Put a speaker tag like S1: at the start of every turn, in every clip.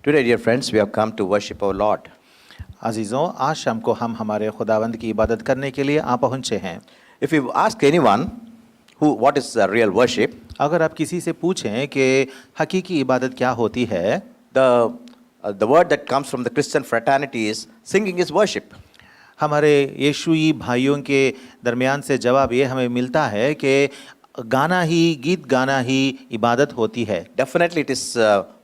S1: Today, dear friends, we have come to worship our Lord.
S2: अजीज़ों, आज शाम को हम हमारे खुदावंद की इबादत करने के लिए आ पहुँचे हैं।
S1: If you ask anyone what is real worship,
S2: अगर आप किसी से पूछें कि हकीकी इबादत क्या होती है,
S1: the word that comes from the Christian fraternity is singing is worship.
S2: हमारे यीशुई भाइयों के दरमियान से जवाब ये हमें मिलता है कि गाना ही, गीत गाना ही इबादत होती है।
S1: Definitely, it is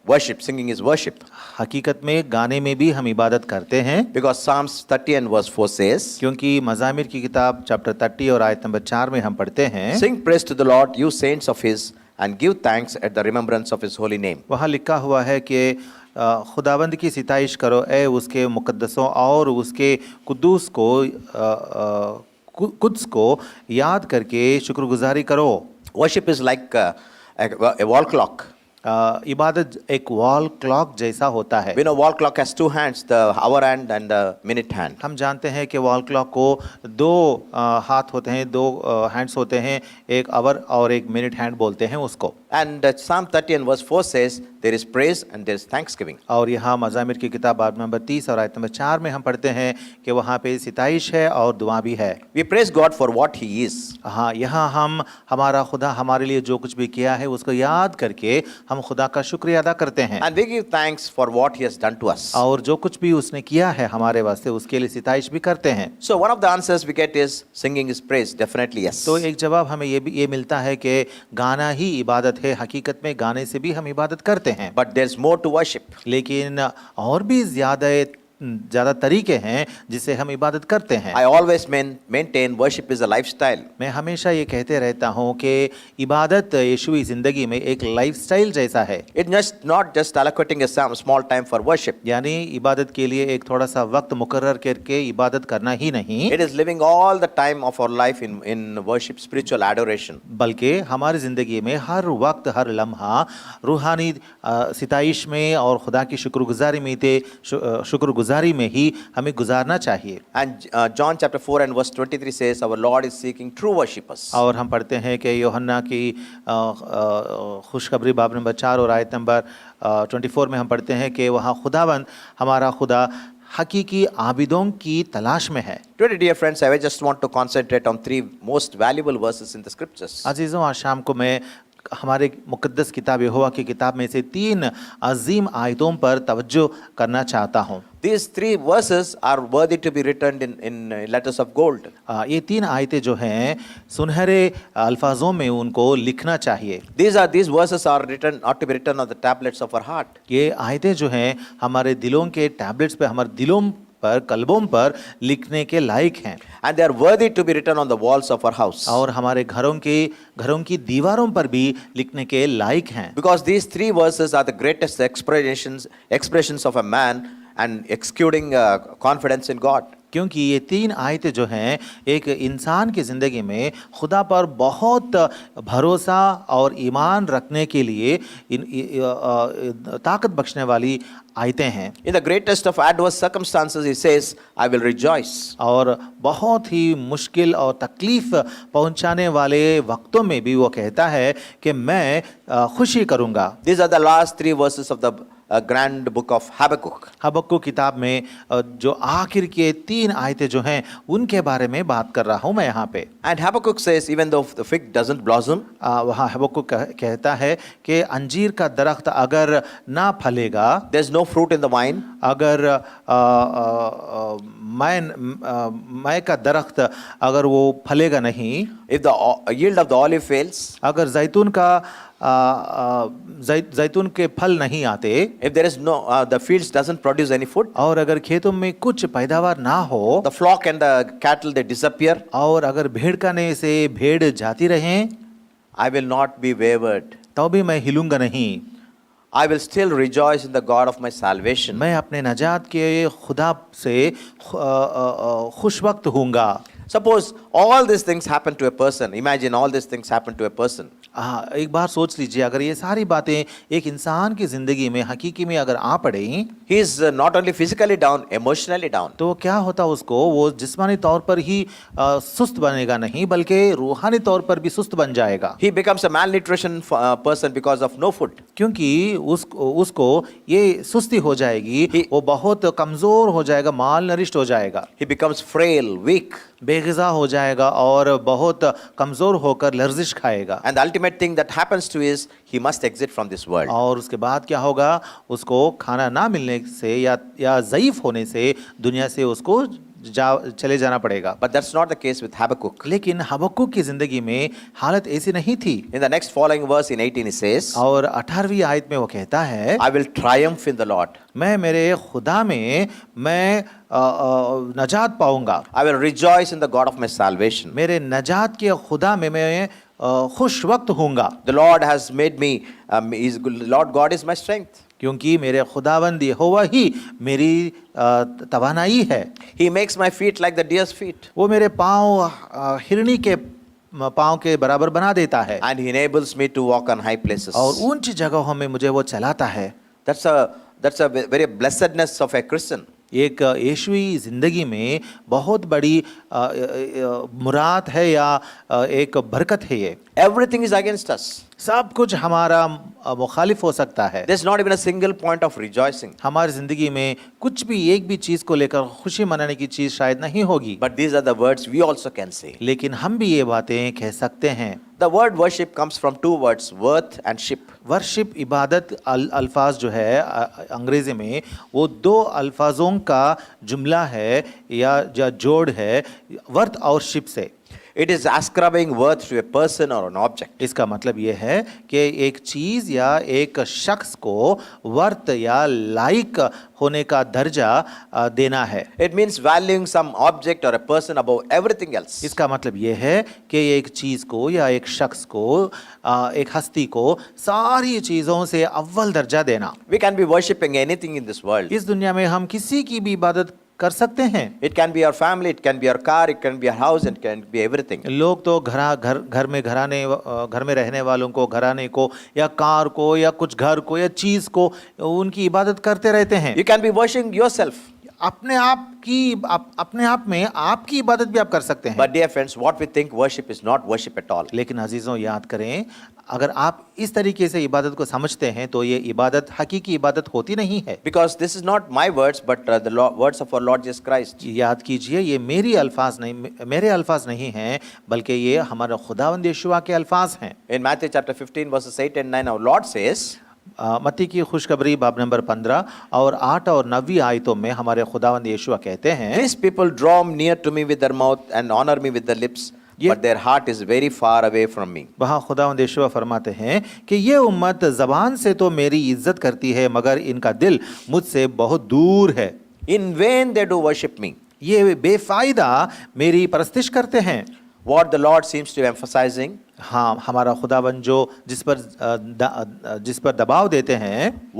S1: worship. Singing is worship.
S2: हकीकत में गाने में भी हम इबादत करते हैं,
S1: Because Psalms 30 and verse 4 says,
S2: क्योंकि मज़ामिर की किताब चैप्टर 30 और आयत नंबर 4 में हम पढ़ते हैं,
S1: Sing praise to the Lord, you saints of His, and give thanks at the remembrance of His holy name.
S2: वहाँ लिखा हुआ है कि खुदाबंद की सिताइश करो ए उसके मुक़द्दसों और उसके कुद्दूस को कुद्स को याद करके शुक्रगुजारी करो।
S1: Worship is like a wall clock.
S2: इबादत एक वॉल क्लॉक जैसा होता है।
S1: We know wall clock has two hands, the hour hand and the minute hand.
S2: हम जानते हैं कि वॉल क्लॉक को दो हाथ होते हैं, दो हैंड्स होते हैं, एक आवर और एक मिनट हैंड बोलते हैं उसको।
S1: And Psalm 30 and verse 4 says, there is praise and there is thanksgiving.
S2: और यहाँ मज़ामिर की किताब बाब नंबर 30 और आयत नंबर 4 में हम पढ़ते हैं कि वहाँ पे सिताइश है और दुआ भी है।
S1: We praise God for what He is.
S2: हाँ, यहाँ हम हमारा खुदा हमारे लिए जो कुछ भी किया है उसको याद करके हम खुदा का शुक्रिया अदा करते हैं।
S1: And we give thanks for what He has done to us.
S2: और जो कुछ भी उसने किया है हमारे वास्ते उसके लिए सिताइश भी करते हैं।
S1: So one of the answers we get is singing is praise. Definitely yes.
S2: तो एक जवाब हमें ये मिलता है कि गाना ही इबादत है। हकीकत में गाने से भी हम इबादत करते हैं,
S1: But there's more to worship.
S2: लेकिन और भी ज़्यादा तरीके हैं जिसे हम इबादत करते हैं।
S1: I always maintain worship is a lifestyle.
S2: मैं हमेशा ये कहते रहता हूँ कि इबादत यीशुई ज़िंदगी में एक लाइफस्टाइल जैसा है।
S1: It's not just allocating a small time for worship.
S2: यानी इबादत के लिए एक थोड़ा सा वक्त मुकर्रर करके इबादत करना ही नहीं,
S1: It is living all the time of our life in worship, spiritual adoration.
S2: बल्कि हमारी ज़िंदगी में हर वक्त हर लम्हा रूहानी सिताइश में और खुदा की शुक्रगुजारी में ही हमें गुजारना चाहिए।
S1: And John chapter 4 and verse 23 says, our Lord is seeking true worshippers.
S2: और हम पढ़ते हैं कि यूहन्ना की खुशखबरी बाब नंबर 4 और आयत नंबर 24 में हम पढ़ते हैं कि वहाँ खुदावंद हमारा खुदा हकीकी आबिदों की तलाश में है।
S1: Today, dear friends, I just want to concentrate on three most valuable verses in the scriptures.
S2: अजीज़ों, आज शाम को मैं हमारे मुक़द्दस किताब यहोवा की किताब में से 3 अजीम आयतों पर तवज्जो करना चाहता हूँ।
S1: These three verses are worthy to be written in letters of gold.
S2: ये 3 आयतें जो हैं सुनहरे अल्फाजों में उनको लिखना चाहिए।
S1: These verses are ought to be written on the tablets of our heart.
S2: ये आयतें जो हैं हमारे दिलों के टैबलेट्स पे, हमारे दिलों पर, कल्बों पर लिखने के लायक हैं।
S1: And they are worthy to be written on the walls of our house.
S2: और हमारे घरों की दीवारों पर भी लिखने के लायक हैं।
S1: Because these three verses are the greatest expressions of a man and exuding confidence in God.
S2: क्योंकि ये 3 आयतें जो हैं एक इंसान की ज़िंदगी में खुदा पर बहुत भरोसा और ईमान रखने के लिए ताकत बख्शने वाली आयतें हैं।
S1: In the greatest of adverse circumstances, he says, I will rejoice.
S2: और बहुत ही मुश्किल और तकलीफ़ पहुंचाने वाले वक्तों में भी वो कहता है कि मैं खुशी करूँगा।
S1: These are the last 3 verses of the grand book of Habakkuk.
S2: हबक्कुक किताब में जो आखिर के 3 आयतें जो हैं उनके बारे में बात कर रहा हूँ मैं यहाँ पे।
S1: And Habakkuk says, even though the fig doesn't blossom,
S2: वहाँ हबक्कुक कहता है कि अंजीर का दरख्त अगर ना फलेगा,
S1: there's no fruit in the vine,
S2: अगर मैं का दरख्त अगर वो फलेगा नहीं,
S1: if the yield of the olive fails,
S2: अगर जैतून के फल नहीं आते,
S1: if there is no the fields doesn't produce any food,
S2: और अगर खेतों में कुछ पैदावार ना हो,
S1: the flock and the cattle they disappear,
S2: और अगर भेड़ खाने से भेड़ जाती रहें,
S1: I will not be wavered.
S2: तो भी मैं हिलूंगा नहीं।
S1: I will still rejoice in the God of my salvation.
S2: मैं अपने नजात के खुदा से खुशवक्त होऊंगा।
S1: Suppose all these things happen to a person. Imagine all these things happen to a person.
S2: हाँ, एक बार सोच लीजिए, अगर ये सारी बातें एक इंसान की ज़िंदगी में हकीकी में अगर आ पड़ें,
S1: He is not only physically down, emotionally down.
S2: तो क्या होता उसको, वो जिस्मानी तौर पर ही सुस्त बनेगा नहीं, बल्कि रूहानी तौर पर भी सुस्त बन जाएगा।
S1: He becomes a malnutrition person because of no food.
S2: क्योंकि उसको ये सुस्ती हो जाएगी, वो बहुत कमज़ोर हो जाएगा, माल नरिष्ट हो जाएगा,
S1: He becomes frail, weak.
S2: बेग़िज़ा हो जाएगा और बहुत कमज़ोर होकर लर्जिश खाएगा।
S1: And the ultimate thing that happens to is he must exit from this world.
S2: और उसके बाद क्या होगा, उसको खाना ना मिलने से या ज़ईफ़ होने से दुनिया से उसको चले जाना पड़ेगा।
S1: But that's not the case with Habakkuk.
S2: लेकिन हबक्कुक की ज़िंदगी में हालत ऐसी नहीं थी।
S1: In the next following verse in 18 he says,
S2: और 18वीं आयत में वो कहता है,
S1: I will triumph in the Lord.
S2: मैं मेरे खुदा में मैं नजात पाऊंगा।
S1: I will rejoice in the God of my salvation.
S2: मेरे नजात के खुदा में मैं खुश वक्त होऊंगा,
S1: The Lord has made me, Lord God is my strength.
S2: क्योंकि मेरे खुदावंद यहोवा ही मेरी तवानाई है।
S1: He makes my feet like the deer's feet.
S2: वो मेरे पाँव हिरनी के पाँव के बराबर बना देता है
S1: And he enables me to walk on high places.
S2: और ऊंची जगहों में मुझे वो चलाता है।
S1: That's a very blessedness of a Christian.
S2: एक यीशुई ज़िंदगी में बहुत बड़ी मुराद है या एक बरकत है ये।
S1: Everything is against us.
S2: सब कुछ हमारा मुखालिफ हो सकता है।
S1: There's not even a single point of rejoicing.
S2: हमारी ज़िंदगी में कुछ भी एक भी चीज़ को लेकर खुशी मनाने की चीज़ शायद नहीं होगी।
S1: But these are the words we also can say.
S2: लेकिन हम भी ये बातें कह सकते हैं।
S1: The word worship comes from two words, worth and ship.
S2: Worship इबादत अल्फाज जो है अंग्रेज़ी में, वो दो अल्फाजों का जुमला है या जोड़ है, वर्थ और शिप से।
S1: It is ascribing worth to a person or an object.
S2: इसका मतलब ये है कि एक चीज़ या एक शख्स को वर्थ या लायक होने का दर्जा देना है।
S1: It means valuing some object or a person above everything else.
S2: इसका मतलब ये है कि एक चीज़ को या एक शख्स को, एक हस्ती को सारी चीज़ों से अव्वल दर्जा देना।
S1: We can be worshipping anything in this world.
S2: इस दुनिया में हम किसी की भी इबादत कर सकते हैं।
S1: It can be your family, it can be your car, it can be your house, it can be everything.
S2: लोग तो घर में रहने वालों को, घराने को या कार को या कुछ घर को या चीज़ को उनकी इबादत करते रहते हैं।
S1: You can be worshiping yourself.
S2: अपने आप में आपकी इबादत भी आप कर सकते हैं।
S1: But dear friends, what we think worship is not worship at all.
S2: लेकिन अजीज़ों याद करें, अगर आप इस तरीके से इबादत को समझते हैं तो ये इबादत हकीकी इबादत होती नहीं है।
S1: Because this is not my words, but the words of our Lord Jesus Christ.
S2: याद कीजिए, ये मेरे अल्फाज नहीं हैं, बल्कि ये हमारे खुदावंद यीशुआ के अल्फाज हैं।
S1: In Matthew chapter 15 verses 8 and 9, our Lord says,
S2: मत्ती की खुशखबरी बाब नंबर 15 और 8 और 9 आयतों में हमारे खुदावंद यीशुआ कहते हैं,
S1: These people draw near to me with their mouth and honor me with their lips, but their heart is very far away from me.
S2: वहाँ खुदावंद यीशुआ फरमाते हैं कि ये उम्मत ज़बान से तो मेरी इज्जत करती है, मगर इनका दिल मुझसे बहुत दूर है।
S1: In vain they do worship me.
S2: ये बेफायदा मेरी परस्तिश करते हैं।
S1: What the Lord seems to be emphasizing,
S2: हाँ, हमारा खुदाबंद जो जिस पर दबाव देते हैं,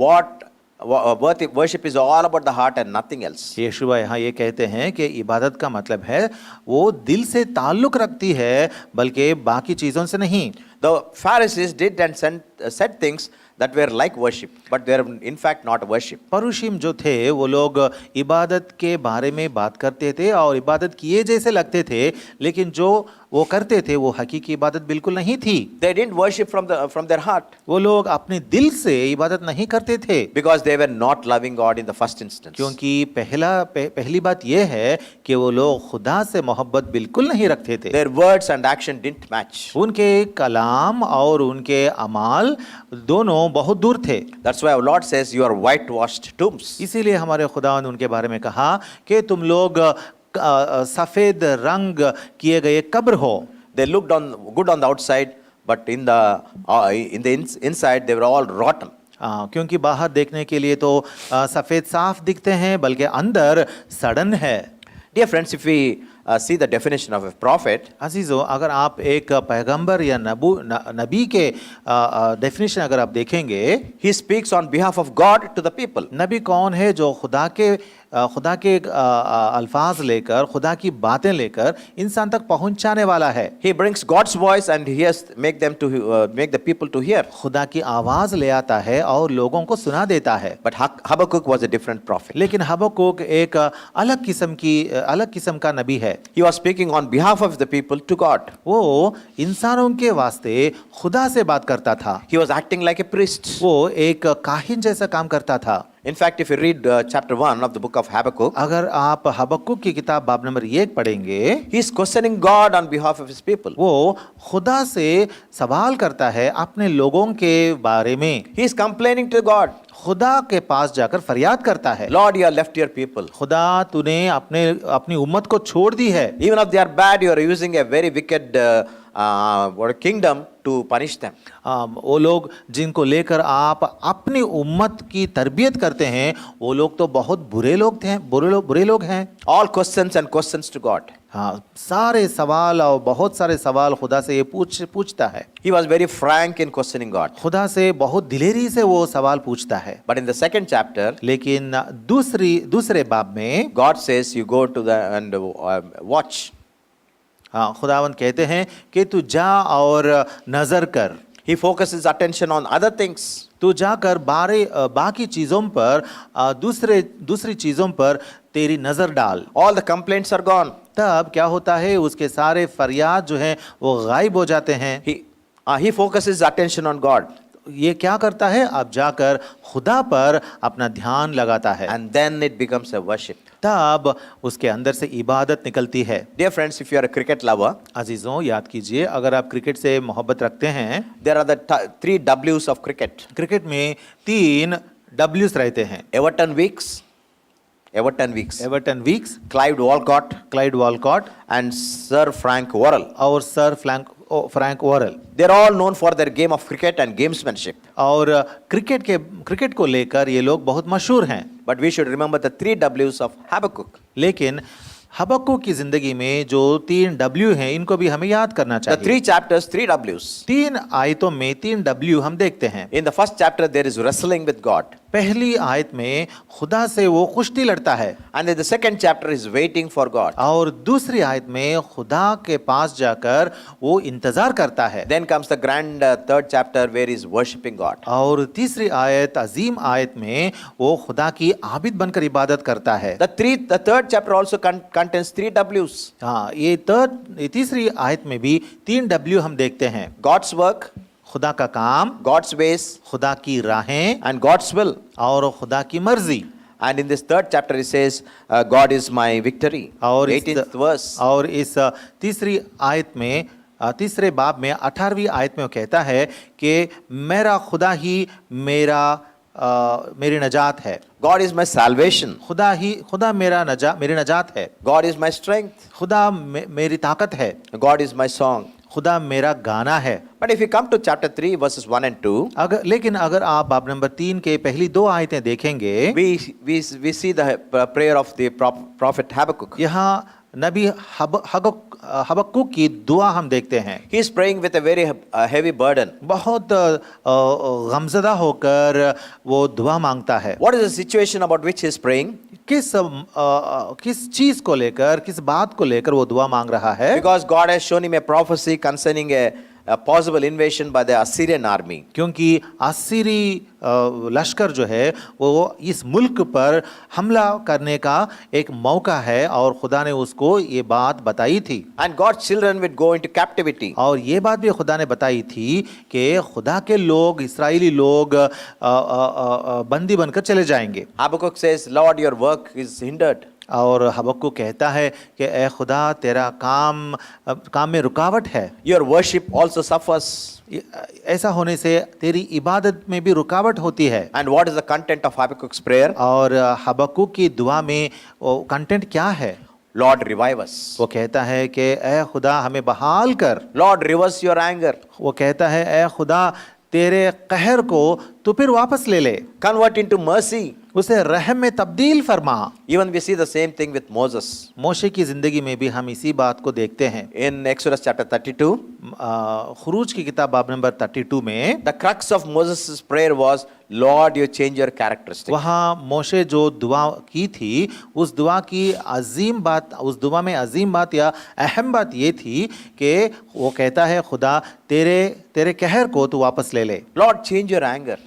S1: worship is all about the heart and nothing else.
S2: यीशुआ यहाँ ये कहते हैं कि इबादत का मतलब है वो दिल से ताल्लुक़ रखती है, बल्कि बाकी चीज़ों से नहीं।
S1: The Pharisees did and said things that were like worship, but they are in fact not worship.
S2: परुषिम जो थे वो लोग इबादत के बारे में बात करते थे और इबादत किए जैसे लगते थे, लेकिन जो वो करते थे वो हकीकी इबादत बिल्कुल नहीं थी।
S1: They didn't worship from their heart.
S2: वो लोग अपने दिल से इबादत नहीं करते थे,
S1: Because they were not loving God in the first instance.
S2: क्योंकि पहली बात यह है कि वो लोग खुदा से मोहब्बत बिल्कुल नहीं रखते थे।
S1: Their words and action didn't match.
S2: उनके कलाम और उनके अमाल दोनों बहुत दूर थे।
S1: That's why our Lord says you are whitewashed tombs.
S2: इसीलिए हमारे खुदावंद उनके बारे में कहा कि तुम लोग सफेद रंग किए गए कब्र हो।
S1: They looked good on the outside, but in the inside they were all rotten.
S2: क्योंकि बाहर देखने के लिए तो सफेद साफ दिखते हैं, बल्कि अंदर सड़न है।
S1: Dear friends, if we see the definition of a prophet,
S2: अजीज़ों, अगर आप एक पैगंबर या नबी के डेफिनेशन अगर आप देखेंगे,
S1: he speaks on behalf of God to the people.
S2: नबी कौन है जो खुदा के अल्फाज लेकर, खुदा की बातें लेकर इंसान तक पहुंचाने वाला है।
S1: He brings God's voice and he has make the people to hear.
S2: खुदा की आवाज ले आता है और लोगों को सुना देता है।
S1: But Habakkuk was a different prophet.
S2: लेकिन हबक्कुक एक अलग किस्म का नबी है।
S1: He was speaking on behalf of the people to God.
S2: वो इंसानों के वास्ते खुदा से बात करता था।
S1: He was acting like a priest.
S2: वो एक काहिन जैसा काम करता था।
S1: In fact, if you read chapter 1 of the book of Habakkuk,
S2: अगर आप हबक्कुक की किताब बाब नंबर 1 पढ़ेंगे,
S1: he is questioning God on behalf of his people.
S2: वो खुदा से सवाल करता है अपने लोगों के बारे में।
S1: He is complaining to God.
S2: खुदा के पास जाकर फरियाद करता है,
S1: Lord, you have left your people.
S2: खुदा तूने अपनी उम्मत को छोड़ दी है।
S1: Even if they are bad, you are using a very wicked kingdom to punish them.
S2: वो लोग जिनको लेकर आप अपनी उम्मत की तरबियत करते हैं, वो लोग तो बहुत बुरे लोग हैं।
S1: All questions and questions to God.
S2: हाँ, सारे सवाल और बहुत सारे सवाल खुदा से ये पूछता है।
S1: He was very frank in questioning God.
S2: खुदा से बहुत दिलेरी से वो सवाल पूछता है।
S1: But in the second chapter,
S2: लेकिन दूसरे बाब में
S1: God says you go to the and watch.
S2: हाँ, खुदावंद कहते हैं कि तू जा और नजर कर।
S1: He focuses attention on other things.
S2: तू जाकर बाकी चीजों पर दूसरी चीजों पर तेरी नजर डाल।
S1: All the complaints are gone.
S2: तब क्या होता है, उसके सारे फरियाद जो हैं वो गायब हो जाते हैं।
S1: He focuses attention on God.
S2: ये क्या करता है, अब जाकर खुदा पर अपना ध्यान लगाता है।
S1: And then it becomes a worship.
S2: तब उसके अंदर से इबादत निकलती है।
S1: Dear friends, if you are a cricket lover,
S2: अजीजों, याद कीजिए, अगर आप क्रिकेट से मोहब्बत रखते हैं,
S1: there are the three W's of cricket.
S2: Cricket में 3 W's रहते हैं।
S1: Everton Weeks,
S2: Everton Weeks,
S1: Clyde Walcott, and Sir Frank Worrell.
S2: और Sir Frank Worrell.
S1: They are all known for their game of cricket and gamesmanship.
S2: और cricket को लेकर ये लोग बहुत मशहूर हैं।
S1: But we should remember the three W's of Habakkuk.
S2: लेकिन हबक्कुक की जिंदगी में जो 3 W हैं, इनको भी हमें याद करना
S1: The
S2: चाहिए।
S1: 3 chapters, 3 W's.
S2: 3 आयतों में 3 W हम देखते हैं।
S1: In the first chapter, there is wrestling with God.
S2: पहली आयत में खुदा से वो कुश्ती लड़ता है,
S1: And in the second chapter, is waiting for God.
S2: और दूसरी आयत में खुदा के पास जाकर वो इंतजार करता है।
S1: Then comes the grand third chapter where he is worshipping God.
S2: और तीसरी आयत, अजीम आयत में वो खुदा की आबिद बनकर इबादत करता है।
S1: The third chapter also contains 3 W's.
S2: हाँ, ये तीसरी आयत में भी 3 W हम देखते हैं।
S1: God's work,
S2: खुदा का काम,
S1: God's ways,
S2: खुदा की राहें
S1: and God's will.
S2: और खुदा की मर्जी।
S1: And in this third chapter, he says, God is my victory.
S2: और
S1: 18th verse.
S2: और इस तीसरी आयत में, तीसरे बाब में 18वीं आयत में वो कहता है कि मेरा खुदा ही मेरी नजात है।
S1: God is my salvation.
S2: खुदा मेरी नजात है।
S1: God is my strength.
S2: खुदा मेरी ताकत है।
S1: God is my song.
S2: खुदा मेरा गाना है।
S1: But if you come to chapter 3, verses 1 and 2,
S2: लेकिन अगर आप बाब नंबर 3 के पहली 2 आयतें देखेंगे,
S1: we see the prayer of the prophet Habakkuk.
S2: यहाँ नबी हबक्कुक की दुआ हम देखते हैं।
S1: He is praying with a very heavy burden.
S2: बहुत गमज़दा होकर वो दुआ मांगता है।
S1: What is the situation about which he is praying?
S2: किस चीज को लेकर, किस बात को लेकर वो दुआ मांग रहा है?
S1: Because God has shown him a prophecy concerning a possible invasion by the Assyrian army.
S2: क्योंकि असीरी लश्कर जो है वो इस मुल्क पर हमला करने का एक मौका है, और खुदा ने उसको ये बात बताई थी।
S1: And God's children would go into captivity.
S2: और ये बात भी खुदा ने बताई थी कि खुदा के लोग, इस्राएली लोग बंदी बनकर चले जाएंगे।
S1: Habakkuk says, Lord, your work is hindered.
S2: और हबक्कुक कहता है कि ए खुदा, तेरा काम में रुकावट है।
S1: Your worship also suffers.
S2: ऐसा होने से तेरी इबादत में भी रुकावट होती है।
S1: And what is the content of Habakkuk's prayer?
S2: और हबक्कुक की दुआ में वो कंटेंट क्या है?
S1: Lord, revive us.
S2: वो कहता है कि ए खुदा, हमें बहाल कर।
S1: Lord, reverse your anger.
S2: वो कहता है ए खुदा, तेरे कहर को तू फिर वापस ले ले।
S1: Convert into mercy.
S2: उसे रहम में तब्दील फरमा।
S1: Even we see the same thing with Moses.
S2: मोशे की ज़िंदगी में भी हम इसी बात को देखते हैं।
S1: In Exodus chapter 32,
S2: खुरूज की किताब बाब नंबर 32 में
S1: the crux of Moses' prayer was, Lord, you change your characteristics.
S2: वहाँ मोशे जो दुआ की थी, उस दुआ की अजीम बात, उस दुआ में अजीम बात या अहम बात ये थी कि वो कहता है, खुदा तेरे कहर को तू वापस ले ले।
S1: Lord, change your anger.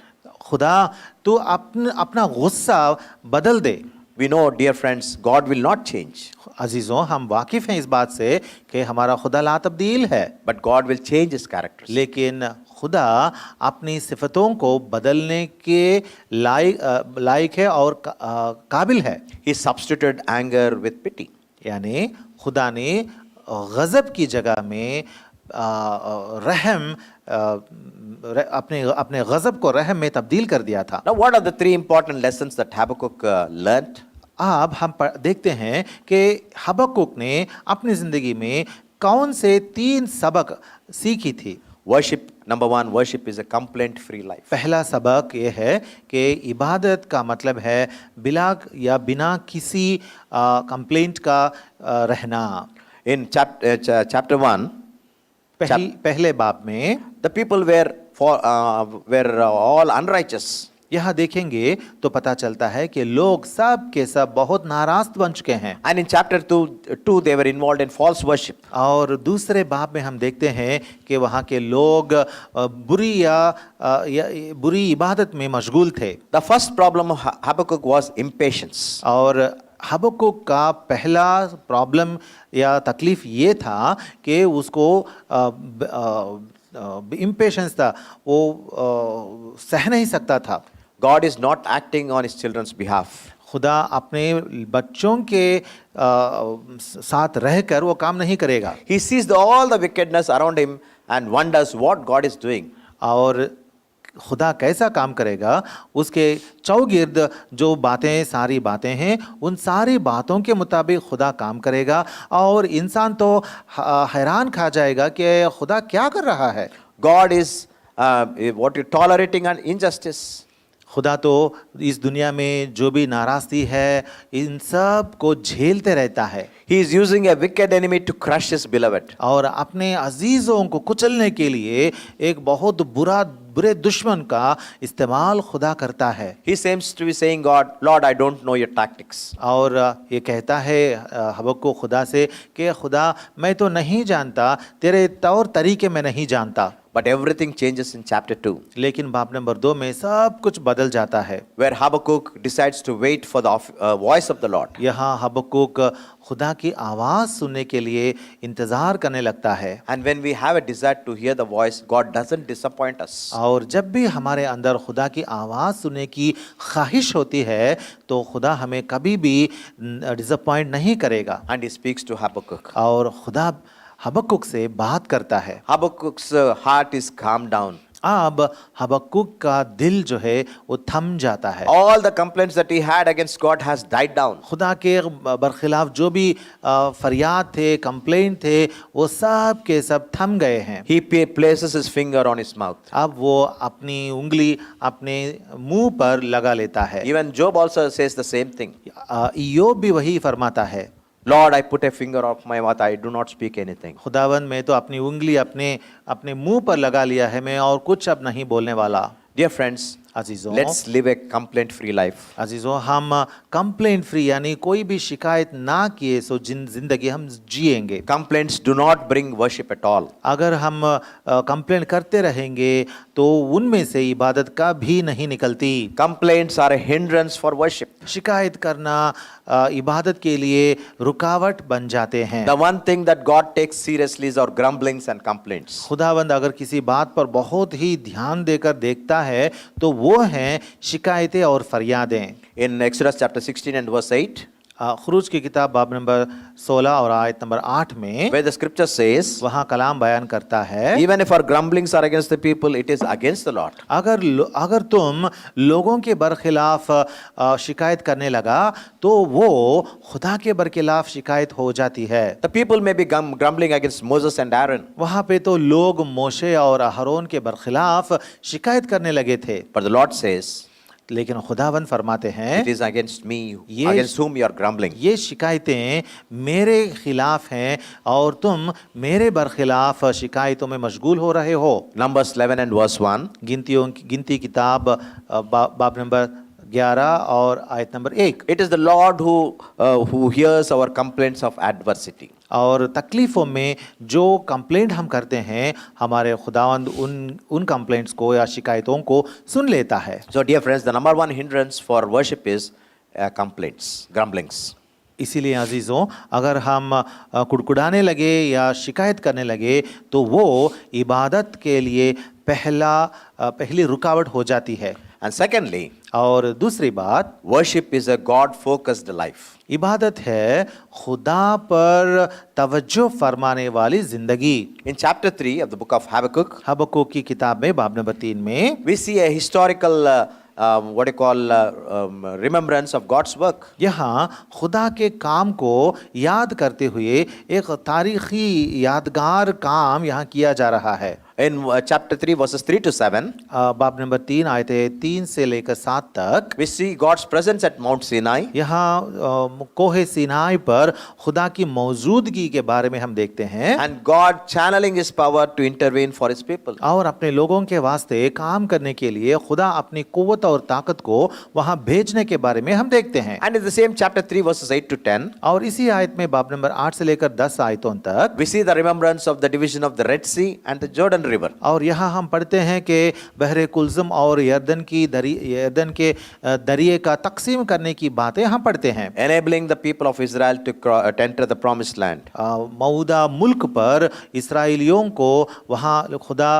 S2: खुदा तू अपना गुस्सा बदल दे।
S1: We know, dear friends, God will not change,
S2: अजीज़ों, हम वाकिफ़ हैं इस बात से कि हमारा खुदा ला तब्दील है,
S1: but God will change his characters.
S2: लेकिन खुदा अपनी सिफतों को बदलने के लायक है और काबिल है।
S1: He substituted anger with pity.
S2: यानी खुदा ने गज़ब की जगह में रहम अपने गज़ब को रहम में तब्दील कर दिया था।
S1: Now, what are the three important lessons that Habakkuk learned?
S2: अब हम देखते हैं कि हबक्कुक ने अपनी ज़िंदगी में कौन से 3 सबक सीखी थी।
S1: Worship, number one, worship is a complaint-free life.
S2: पहला सबक ये है कि इबादत का मतलब है बिना किसी कंप्लेंट का रहना।
S1: In chapter 1,
S2: पहले बाब में
S1: the people were all unrighteous.
S2: यहाँ देखेंगे तो पता चलता है कि लोग सब के सब बहुत नाराज बन चुके हैं।
S1: And in chapter 2, they were involved in false worship.
S2: और दूसरे बाब में हम देखते हैं कि वहाँ के लोग बुरी इबादत में मशगूल थे।
S1: The first problem of Habakkuk was impatience.
S2: और हबक्कुक का पहला प्रॉब्लम या तकलीफ ये था कि उसको इम्पेशंस था, वो सह नहीं सकता था।
S1: God is not acting on his children's behalf.
S2: खुदा अपने बच्चों के साथ रहकर वो काम नहीं करेगा।
S1: He sees all the wickedness around him and wonders what God is doing.
S2: और खुदा कैसा काम करेगा, उसके चौगिर्द जो सारी बातें हैं, उन सारी बातों के मुताबिक खुदा काम करेगा और इंसान तो हैरान खा जाएगा कि खुदा क्या कर रहा है।
S1: God is tolerating an injustice.
S2: खुदा तो इस दुनिया में जो भी नाराज़गी है, इन सब को झेलते रहता है।
S1: He is using a wicked enemy to crush his beloved.
S2: और अपने अजीज़ों को कुचलने के लिए एक बहुत बुरे दुश्मन का इस्तेमाल खुदा करता है।
S1: He seems to be saying, God, Lord, I don't know your tactics.
S2: और ये कहता है हबक्कुक खुदा से कि खुदा मैं तो नहीं जानता, तेरे तौर तरीके में नहीं जानता।
S1: But everything changes in chapter 2.
S2: लेकिन बाब नंबर 2 में सब कुछ बदल जाता है।
S1: Where Habakkuk decides to wait for the voice of the Lord.
S2: यहाँ हबक्कुक खुदा की आवाज़ सुनने के लिए इंतज़ार करने लगता है।
S1: And when we have a desire to hear the voice, God doesn't disappoint us.
S2: और जब भी हमारे अंदर खुदा की आवाज़ सुनने की ख्वाहिश होती है तो खुदा हमें कभी भी डिसअपॉइंट नहीं करेगा।
S1: And he speaks to Habakkuk.
S2: और खुदा हबक्कुक से बात करता है।
S1: Habakkuk's heart is calmed down.
S2: अब हबक्कुक का दिल जो है वो थम जाता है।
S1: All the complaints that he had against God has died down.
S2: खुदा के बरखिलाफ जो भी फरियाद थे, कंप्लेंट थे, वो सब के सब थम गए हैं।
S1: He places his finger on his mouth.
S2: अब वो अपनी उंगली अपने मुंह पर लगा लेता है।
S1: Even Job also says the same thing.
S2: इय्योब भी वही फरमाता है।
S1: Lord, I put a finger off my mouth. I do not speak anything.
S2: खुदावन मैं तो अपनी उंगली अपने मुंह पर लगा लिया है, मैं और कुछ अब नहीं बोलने वाला।
S1: Dear friends,
S2: अजीजों,
S1: let's live a complaint-free life.
S2: अजीजों, हम कंप्लेंट फ्री यानी कोई भी शिकायत ना किए सो जिंदगी हम जिएंगे।
S1: Complaints do not bring worship at all.
S2: अगर हम कंप्लेंट करते रहेंगे तो उनमें से इबादत का भी नहीं निकलती।
S1: Complaints are a hindrance for worship.
S2: शिकायत करना इबादत के लिए रुकावट बन जाते हैं।
S1: The one thing that God takes seriously is our grumblings and complaints.
S2: खुदावंद अगर किसी बात पर बहुत ही ध्यान देकर देखता है तो वो हैं शिकायतें और फरियादें।
S1: In Exodus chapter 16 and verse 8,
S2: खुरूज की किताब बाब नंबर 16 और आयत नंबर 8 में
S1: where the scripture says,
S2: वहाँ कलाम बयान करता है,
S1: even if our grumblings are against the people, it is against the Lord.
S2: अगर तुम लोगों के बरखिलाफ शिकायत करने लगा तो वो खुदा के बरखिलाफ शिकायत हो जाती है।
S1: The people may be grumbling against Moses and Aaron,
S2: वहाँ पे तो लोग मोशे और अहरोन के बरखिलाफ शिकायत करने लगे थे,
S1: but the Lord says,
S2: लेकिन खुदावन फरमाते हैं
S1: it is against me,
S2: Yes.
S1: against whom you are grumbling.
S2: ये शिकायतें मेरे खिलाफ हैं और तुम मेरे बरखिलाफ शिकायतों में मशगूल हो रहे हो।
S1: Numbers 11 and verse 1.
S2: गिनती किताब बाब नंबर 11 और आयत number 1।
S1: It is the Lord who hears our complaints of adversity.
S2: और तकलीफ़ों में जो कंप्लेंट हम करते हैं हमारे खुदावंद उन कंप्लेंट्स को या शिकायतों को सुन लेता है।
S1: So, dear friends, the number one hindrance for worship is complaints, grumblings.
S2: इसीलिए अजीज़ों, अगर हम कुड़कुड़ाने लगे या शिकायत करने लगे तो वो इबादत के लिए पहली रुकावट हो जाती है।
S1: And secondly,
S2: और दूसरी बात,
S1: worship is a God-focused life.
S2: इबादत है खुदा पर तवज्जो फरमाने वाली जिंदगी।
S1: In chapter 3 of the book of Habakkuk,
S2: हबक्कुक की किताब में बाब नंबर 3 में
S1: we see a historical remembrance of God's work.
S2: यहाँ खुदा के काम को याद करते हुए एक तारीखी यादगार काम यहाँ किया जा रहा है।
S1: In chapter 3 verses 3 to 7,
S2: बाब नंबर 3 आयतें 3 से लेकर 7 तक
S1: we see God's presence at Mount Sinai.
S2: यहाँ कोहे सिनाई पर खुदा की मौजूदगी के बारे में हम देखते हैं
S1: And God channeling His power to intervene for His people.
S2: और अपने लोगों के वास्ते काम करने के लिए खुदा अपनी कुव्वत और ताकत को वहाँ भेजने के बारे में हम देखते हैं।
S1: And in the same chapter 3 verses 8 to 10,
S2: और इसी आयत में बाब नंबर 8 से लेकर 10 आयतों तक
S1: we see the remembrance of the division of the Red Sea and the Jordan River.
S2: और यहाँ हम पढ़ते हैं कि बहरे कुल्ज़म और यर्दन के दरिये का तकसीम करने की बातें हम पढ़ते हैं।
S1: Enabling the people of Israel to enter the promised land.
S2: Mauda मुल्क पर इसराइलियों को वहाँ खुदा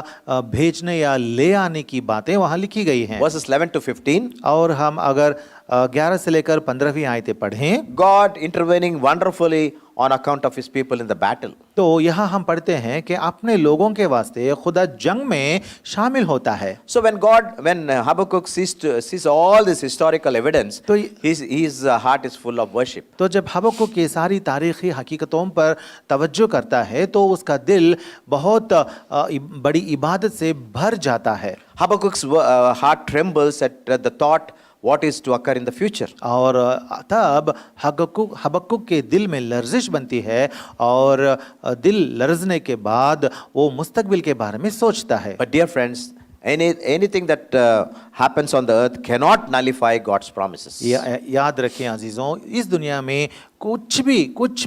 S2: भेजने या ले आने की बातें वहाँ लिखी गई हैं।
S1: Verses 11 to 15,
S2: और हम अगर 11 से लेकर 15वीं आयतें पढ़ें,
S1: God intervening wonderfully on account of His people in the battle.
S2: तो यहाँ हम पढ़ते हैं कि अपने लोगों के वास्ते खुदा जंग में शामिल होता है।
S1: So when Habakkuk sees all this historical evidence,
S2: तो
S1: his heart is full of worship.
S2: तो जब हबक्कुक की सारी तारीखी हकीकतों पर तवज्जो करता है तो उसका दिल बहुत बड़ी इबादत से भर जाता है।
S1: Habakkuk's heart trembles at the thought what is to occur in the future.
S2: और तब हबक्कुक के दिल में लर्जिश बनती है और दिल लर्जने के बाद वो मुस्तकबिल के बारे में सोचता है।
S1: But dear friends, anything that happens on the earth cannot nullify God's promises.
S2: याद रखें अजीजों, इस दुनिया में कुछ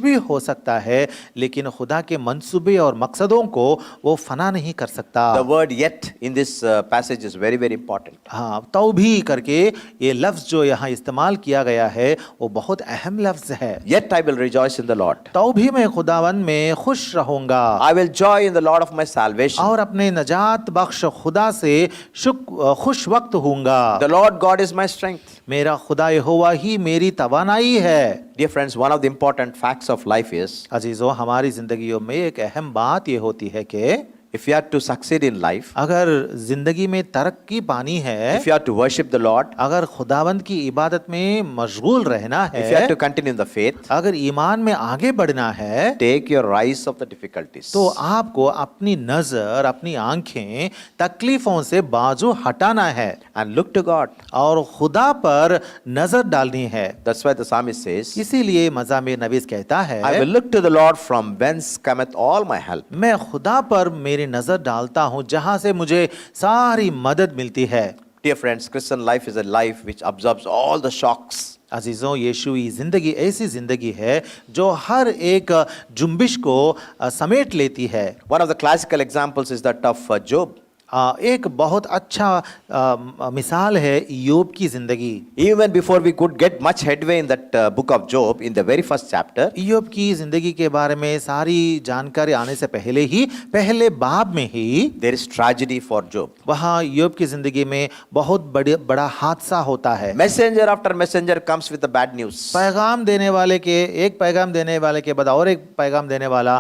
S2: भी हो सकता है लेकिन खुदा के मंसूबे और मकसदों को वो फना नहीं कर सकता।
S1: The word yet in this passage is very, very important.
S2: हाँ, तो भी करके ये लफ्ज जो यहाँ इस्तेमाल किया गया है वो बहुत अहम लफ्ज है।
S1: Yet I will rejoice in the Lord.
S2: तो भी मैं खुदावन में खुश रहूंगा।
S1: I will joy in the Lord of my salvation.
S2: और अपने नजात बख्श खुदा से खुश वक्त होऊंगा।
S1: The Lord God is my strength.
S2: मेरा खुदा यहोवा ही मेरी तवानाई है।
S1: Dear friends, one of the important facts of life is,
S2: अजीजों, हमारी जिंदगियों में एक अहम बात ये होती है कि
S1: if you are to succeed in life,
S2: अगर जिंदगी में तरक्की पानी है,
S1: if you are to worship the Lord,
S2: अगर खुदावंद की इबादत में मशगूल रहना
S1: if you are
S2: है,
S1: to continue in the faith,
S2: अगर ईमान में आगे बढ़ना है,
S1: take your eyes off the difficulties.
S2: तो आपको अपनी नजर, अपनी आंखें तकलीफों से बाजू हटाना है
S1: And look to God.
S2: और खुदा पर नजर डालनी है।
S1: That's why the psalmist says,
S2: इसीलिए मज़ामिर नवीस कहता है,
S1: I will look to the Lord from whence cometh all my help.
S2: मैं खुदा पर मेरी नजर डालता हूँ जहां से मुझे सारी मदद मिलती है।
S1: Dear friends, Christian life is a life which absorbs all the shocks.
S2: अजीज़ों, यीशुई ज़िंदगी ऐसी ज़िंदगी है जो हर एक जुम्बिश को समेट लेती है।
S1: One of the classical examples is that of Job.
S2: एक बहुत अच्छा मिसाल है ईयोब की जिंदगी।
S1: Even before we could get much headway in that book of Job, in the very first chapter,
S2: ईयोब की जिंदगी के बारे में सारी जानकारी आने से पहले ही पहले बाब में ही
S1: there is tragedy for Job.
S2: वहाँ ईयोब की जिंदगी में बहुत बड़ा हादसा होता है।
S1: Messenger after messenger comes with the bad news.
S2: पैगाम देने वाले के बाद और एक पैगाम देने वाला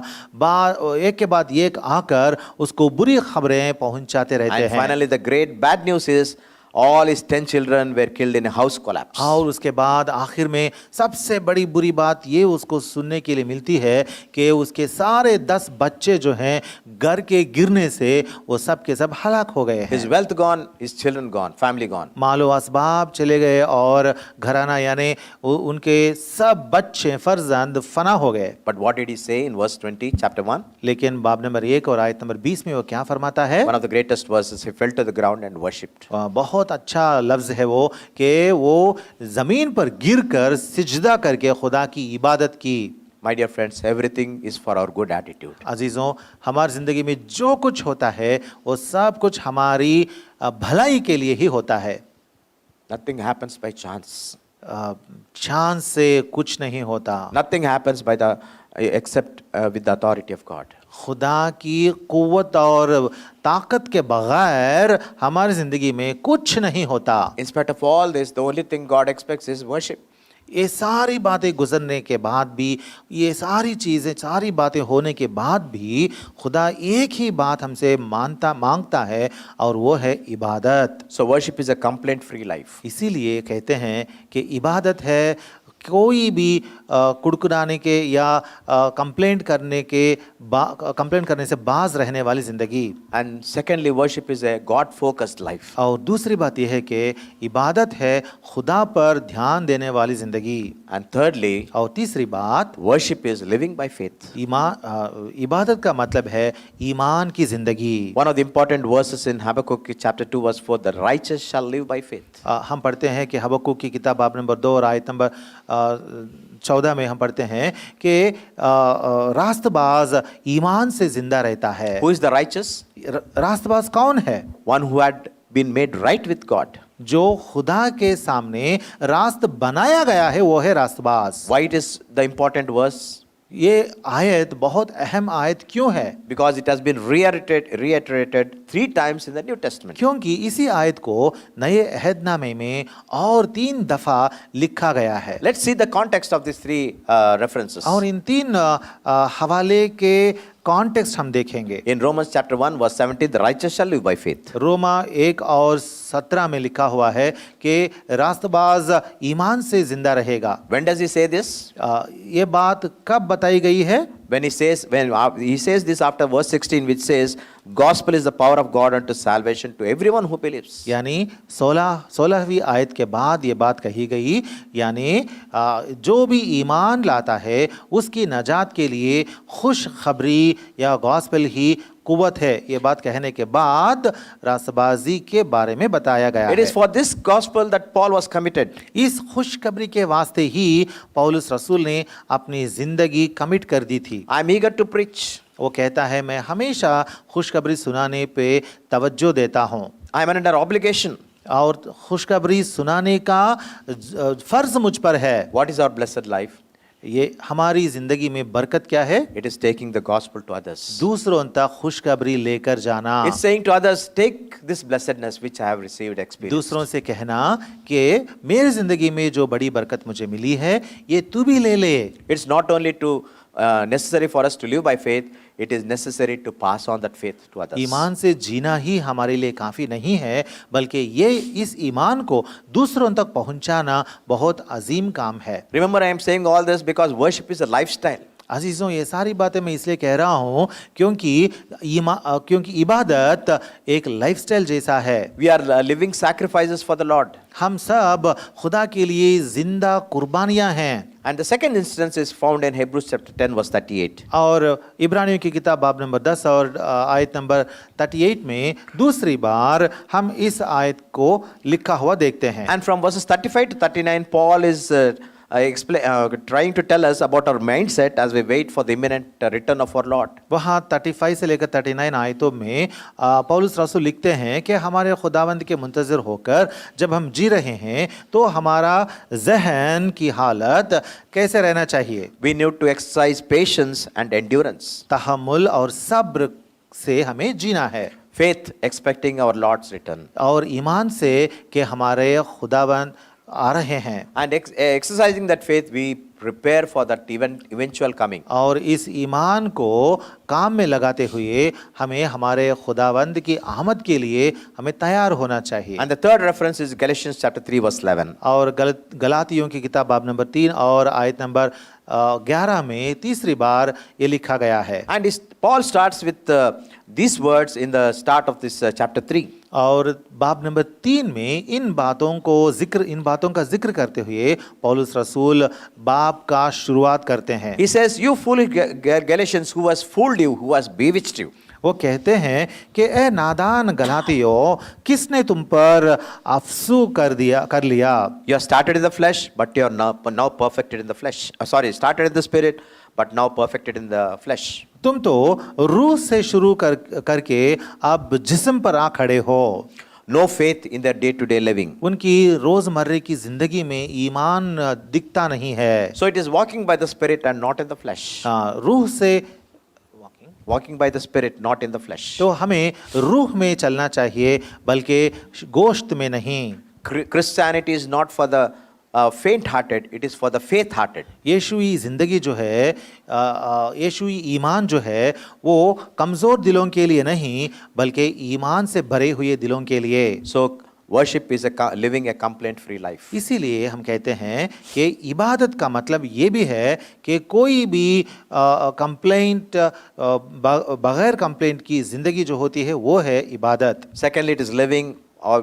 S2: एक के बाद एक आकर उसको बुरी खबरें पहुंचाते रहते
S1: And
S2: हैं।
S1: finally the great bad news is all his 10 children were killed in a house collapse.
S2: और उसके बाद आखिर में सबसे बड़ी बुरी बात ये उसको सुनने के लिए मिलती है कि उसके सारे 10 बच्चे जो हैं घर के गिरने से वो सब के सब हलाक हो गए हैं।
S1: His wealth gone, his children gone, family gone.
S2: मालो असबाब चले गए और घराना यानी उनके सब बच्चे फर्जंद फना हो गए।
S1: But what did he say in verse 20, chapter 1?
S2: लेकिन बाब नंबर 1 और आयत नंबर 20 में वो क्या फरमाता है?
S1: One of the greatest verses, he fell to the ground and worshipped.
S2: बहुत अच्छा लफ्ज है वो कि वो जमीन पर गिरकर सिजदा करके खुदा की इबादत की।
S1: My dear friends, everything is for our good attitude.
S2: अजीज़ों, हमारी ज़िंदगी में जो कुछ होता है वो सब कुछ हमारी भलाई के लिए ही होता है।
S1: Nothing happens by chance.
S2: Chance से कुछ नहीं होता।
S1: Nothing happens by the except with the authority of God.
S2: खुदा की कुव्वत और ताकत के बगैर हमारी ज़िंदगी में कुछ नहीं होता।
S1: In spite of all this, the only thing God expects is worship.
S2: ये सारी बातें गुजरने के बाद भी, ये सारी चीज़ें सारी बातें होने के बाद भी खुदा एक ही बात हमसे मांगता है और वो है इबादत।
S1: So worship is a complaint-free life.
S2: इसीलिए कहते हैं कि इबादत है कोई भी कुड़कुड़ाने के या कंप्लेंट करने से बाज रहने वाली ज़िंदगी।
S1: And secondly, worship is a God-focused life.
S2: और दूसरी बात यह है कि इबादत है खुदा पर ध्यान देने वाली ज़िंदगी।
S1: And thirdly,
S2: और तीसरी बात,
S1: worship is living by faith.
S2: इबादत का मतलब है ईमान की ज़िंदगी।
S1: One of the important verses in Habakkuk chapter 2 verse 4, the righteous shall live by faith.
S2: हम पढ़ते हैं कि हबक्कुक की किताब बाब नंबर 2 और आयत नंबर 14 में हम पढ़ते हैं कि रास्तबाज ईमान से जिंदा रहता है।
S1: Who is the righteous?
S2: रास्तबाज कौन है?
S1: One who had been made right with God.
S2: जो खुदा के सामने रास्त बनाया गया है वो है रास्तबाज।
S1: Why it is the important verse?
S2: ये आयत बहुत अहम आयत क्यों है?
S1: Because it has been reiterated 3 times in the New Testament.
S2: क्योंकि इसी आयत को नए अहदनामे में और 3 दफा लिखा गया है।
S1: Let's see the context of these 3 references.
S2: और इन 3 हवाले के कॉन्टेक्स्ट हम देखेंगे।
S1: In Romans chapter 1 verse 17, the righteous shall live by faith.
S2: Roma 1 और 17 में लिखा हुआ है कि रास्तबाज ईमान से जिंदा रहेगा।
S1: When does he say this?
S2: ये बात कब बताई गई है?
S1: When he says this after verse 16, which says, gospel is the power of God unto salvation to everyone who believes.
S2: यानी 16वीं आयत के बाद ये बात कही गई, यानी जो भी ईमान लाता है उसकी नजात के लिए खुशखबरी या गॉस्पेल ही कुव्वत है। ये बात कहने के बाद रास्तबाजी के बारे में बताया गया है।
S1: It is for this gospel that Paul was committed.
S2: इस खुशखबरी के वास्ते ही पौलुस रसूल ने अपनी जिंदगी कमिट कर दी थी।
S1: I am eager to preach.
S2: वो कहता है मैं हमेशा खुशखबरी सुनाने पे तवज्जो देता हूँ।
S1: I am under obligation.
S2: और खुशखबरी सुनाने का फर्ज मुझ पर है।
S1: What is our blessed life?
S2: ये हमारी जिंदगी में बरकत क्या है?
S1: It is taking the gospel to others.
S2: दूसरों तक खुशखबरी लेकर जाना।
S1: It's saying to others, take this blessedness which I have received, experience.
S2: दूसरों से कहना कि मेरी जिंदगी में जो बड़ी बरकत मुझे मिली है ये तू भी ले ले।
S1: It's not only to necessary for us to live by faith, it is necessary to pass on that faith to others.
S2: ईमान से जीना ही हमारे लिए काफ़ी नहीं है, बल्कि ये इस ईमान को दूसरों तक पहुंचाना बहुत अजीम काम है।
S1: Remember, I am saying all this because worship is a lifestyle.
S2: अजीज़ों, ये सारी बातें मैं इसलिए कह रहा हूँ क्योंकि इबादत एक लाइफस्टाइल जैसा है।
S1: We are living sacrifices for the Lord.
S2: हम सब खुदा के लिए जिंदा कुर्बानियाँ हैं।
S1: And the second instance is found in Hebrews chapter 10 verse 38.
S2: और इब्रानियों की किताब बाब नंबर 10 और आयत नंबर 38 में दूसरी बार हम इस आयत को लिखा हुआ देखते हैं।
S1: And from verses 35 to 39, Paul is trying to tell us about our mindset as we wait for the imminent return of our Lord.
S2: वहाँ 35 से लेकर 39 आयतों में पौलुस रसूल लिखते हैं कि हमारे खुदावंद के मुंतज़िर होकर जब हम जी रहे हैं तो हमारा जहन की हालत कैसे रहना चाहिए?
S1: We need to exercise patience and endurance.
S2: तहम्मुल और सब्र से हमें जीना है।
S1: Faith expecting our Lord's return.
S2: और ईमान से कि हमारे खुदावंद आ रहे हैं।
S1: And exercising that faith, we prepare for that eventual coming.
S2: और इस ईमान को काम में लगाते हुए हमें हमारे खुदावंद की आमद के लिए हमें तैयार होना चाहिए।
S1: And the third reference is Galatians chapter 3 verse 11.
S2: और गलातियों की किताब बाब नंबर 3 और आयत नंबर 11 में तीसरी बार ये लिखा गया है।
S1: And Paul starts with these words in the start of this chapter 3.
S2: और बाब नंबर 3 में इन बातों का जिक्र करते हुए पौलुस रसूल बाब का शुरुआत करते हैं।
S1: He says, "You foolish Galatians, who has fooled you, who has bewitched you."
S2: वो कहते हैं कि ए नादान गलातियों, किसने तुम पर अफसू कर लिया।
S1: You have started in the flesh, but you are now perfected in the flesh. Started in the spirit, but now perfected in the flesh.
S2: तुम तो रूह से शुरू करके अब जिस्म पर आ खड़े हो।
S1: No faith in their day-to-day living.
S2: उनकी रोजमर्रे की जिंदगी में ईमान दिखता नहीं है।
S1: So it is walking by the spirit and not in the flesh.
S2: रूह से
S1: Walking by the spirit, not in the flesh.
S2: तो हमें रूह में चलना चाहिए बल्कि गोश्त में नहीं।
S1: Christianity is not for the faint-hearted; it is for the faith-hearted.
S2: यीशुई जिंदगी जो है, यीशुई ईमान जो है, वो कमजोर दिलों के लिए नहीं बल्कि ईमान से भरे हुए दिलों के लिए।
S1: So worship is living a complaint-free life.
S2: इसीलिए हम कहते हैं कि इबादत का मतलब ये भी है कि कोई भी कंप्लेंट बगैर कंप्लेंट की जिंदगी जो होती है वो है इबादत।
S1: Secondly, it is living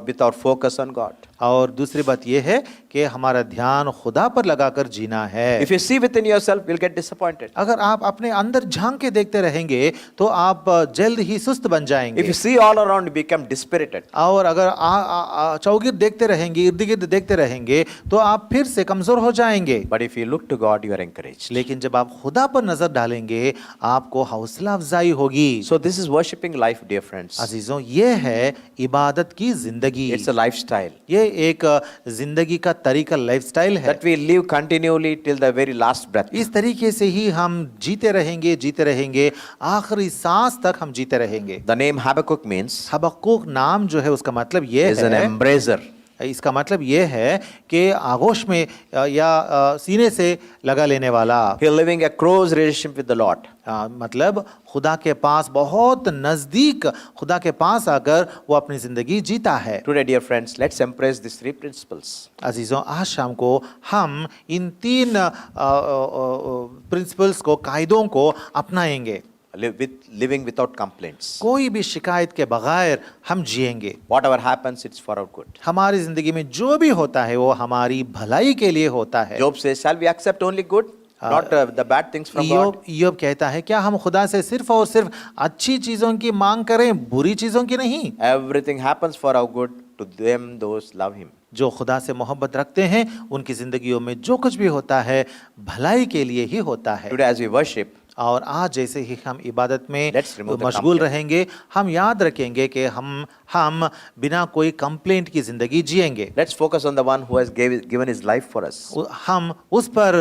S1: with our focus on God.
S2: और दूसरी बात यह है कि हमारा ध्यान खुदा पर लगाकर जीना है।
S1: If you see within yourself, you'll get disappointed.
S2: अगर आप अपने अंदर झांक के देखते रहेंगे तो आप जल्द ही सुस्त बन जाएंगे।
S1: If you see all around, you become dispirited.
S2: और अगर चौगिर्द देखते रहेंगे, इर्द गिर्द देखते रहेंगे तो आप फिर से कमजोर हो जाएंगे।
S1: But if you look to God, you are encouraged.
S2: लेकिन जब आप खुदा पर नजर डालेंगे आपको हौसला अफजाई होगी।
S1: So this is worshiping life, dear friends.
S2: अजीजों, ये है इबादत की जिंदगी।
S1: It's a lifestyle
S2: ये एक जिंदगी का तरीका, लाइफस्टाइल है।
S1: that we live continually till the very last breath.
S2: इस तरीके से ही हम जीते रहेंगे, आखिरी सांस तक हम जीते रहेंगे।
S1: The name Habakkuk means
S2: हबक्कुक नाम जो है उसका मतलब ये
S1: is an
S2: है,
S1: embracer.
S2: इसका मतलब ये है कि आगोश में या सीने से लगा लेने वाला।
S1: He is living a close relationship with the Lord.
S2: मतलब खुदा के पास बहुत नजदीक, खुदा के पास आकर वो अपनी जिंदगी जीता है।
S1: Today, dear friends, let's embrace these three principles.
S2: अजीजों, आज शाम को हम इन 3 प्रिंसिपल्स को, कायदों को अपनाएंगे।
S1: Living without complaints.
S2: कोई भी शिकायत के बगैर हम जिएंगे।
S1: Whatever happens, it's for our good.
S2: हमारी जिंदगी में जो भी होता है वो हमारी भलाई के लिए होता है।
S1: Job says, "Shall we accept only good, not the bad things from God?"
S2: ईयोब कहता है, क्या हम खुदा से सिर्फ और सिर्फ अच्छी चीजों की मांग करें, बुरी चीजों की नहीं?
S1: Everything happens for our good to them those love Him.
S2: जो खुदा से मोहब्बत रखते हैं उनकी जिंदगियों में जो कुछ भी होता है भलाई के लिए ही होता है।
S1: Today, as we worship,
S2: और आज जैसे ही हम इबादत में
S1: Let's remove the
S2: मशगूल
S1: complaint.
S2: रहेंगे, हम याद रखेंगे कि हम बिना कोई कंप्लेंट की जिंदगी जिएंगे।
S1: let's focus on the one who has given His life for us.
S2: हम उस पर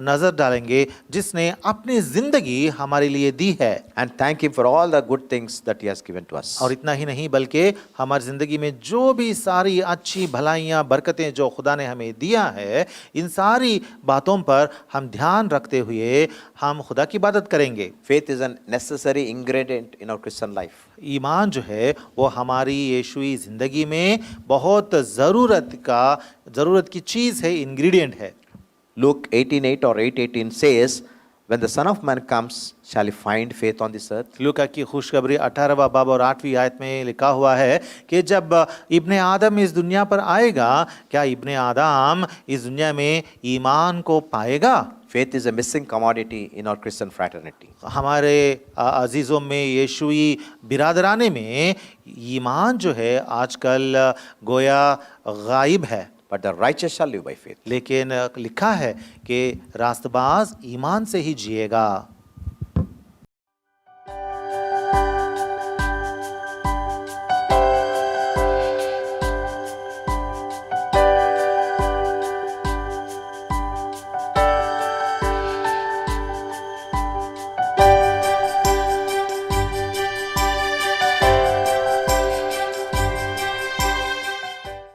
S2: नजर डालेंगे जिसने अपनी जिंदगी हमारे लिए दी है।
S1: And thank Him for all the good things that He has given to us.
S2: और इतना ही नहीं बल्कि हमारी जिंदगी में जो भी सारी अच्छी भलाइयाँ बरकतें जो खुदा ने हमें दिया है, इन सारी बातों पर हम ध्यान रखते हुए हम खुदा की इबादत करेंगे।
S1: Faith is a necessary ingredient in our Christian life.
S2: ईमान जो है वो हमारी यीशुई जिंदगी में बहुत ज़रूरत की चीज़ है, इंग्रेडिएंट है।
S1: Luke 18:8 or 8:18 says, "When the Son of Man comes, shall He find faith on this earth?"
S2: लूका की खुशखबरी 18वां बाब और 8वीं आयत में लिखा हुआ है कि जब इब्ने आदम इस दुनिया पर आएगा, क्या इब्ने आदम इस दुनिया में ईमान को पाएगा?
S1: Faith is a missing commodity in our Christian fraternity.
S2: हमारे अजीज़ों में, यीशुई बिरादराने में ईमान जो है आजकल गोया गायब है।
S1: But the righteous shall live by faith.
S2: लेकिन लिखा है कि रास्तबाज ईमान से ही जिएगा।